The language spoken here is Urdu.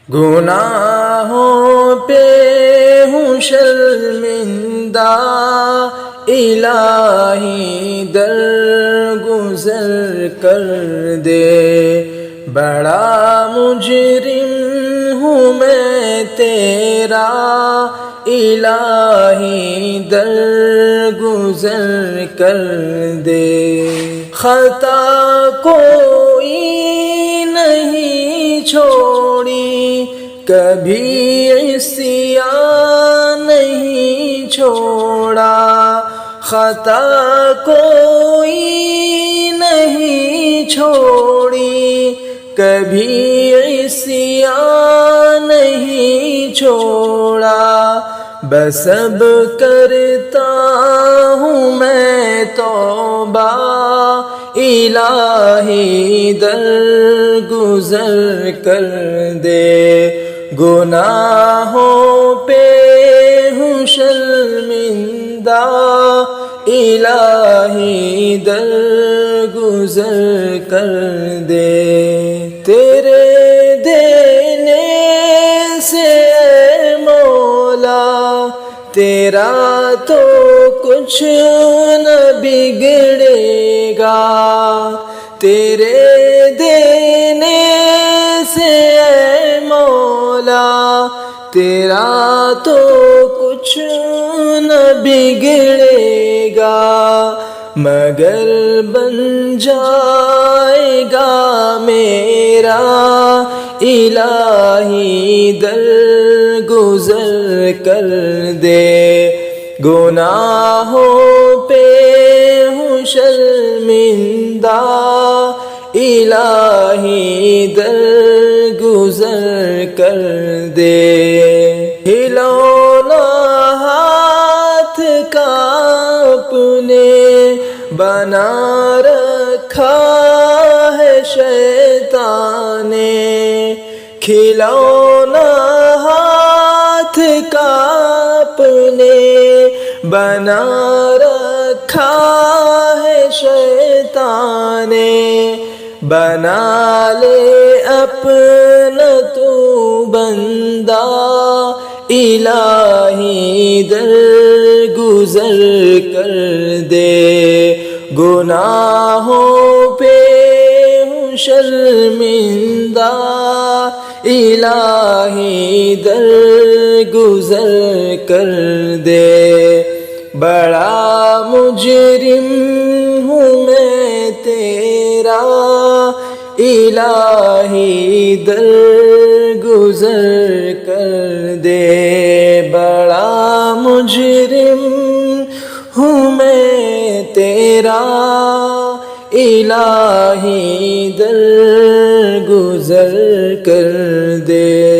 گناہوں پہ ہوں شرمندہ، الہی درگزر کر دے۔ بڑا مجرم ہوں میں تیرا، الہی درگزر کر دے۔ خطا کوئی نہیں چھوڑی، کبھی عصیان نہیں چھوڑا۔ خطا کوئی نہیں چھوڑی، کبھی عصیان نہیں چھوڑا۔ بس اب کرتا ہوں میں توبہ، الہی درگزر کر دے۔ گناہوں پہ ہوں شرمندہ، الہی درگزر کر دے۔ تیرے دینے سے اے مولا، تیرا تو کچھ نہ بگڑے گا۔ تیرے دینے سے اے مولا، تیرا تو کچھ نہ بگڑے گا، مگر بن جائے گا میرا الہی درگزر کر دے۔ گناہوں پہ ہوں شرمندہ، الہی درگزر کر دے۔ ہلونا ہاتھ کا اپنے بنا رکھا ہے شیطان نے، کھلونا ہاتھ کا اپنے بنا رکھا ہے شیطان نے۔ بنا لے اپنا تو بندہ، الہی درگزر کر دے۔ گناہوں پہ ہوں شرمندہ، الہی درگزر کر دے۔ بڑا مجرم ہوں میں تیرا، الہی درگزر کر دے۔ بڑا مجرم ہوں میں تیرا، الہی درگزر کر دے۔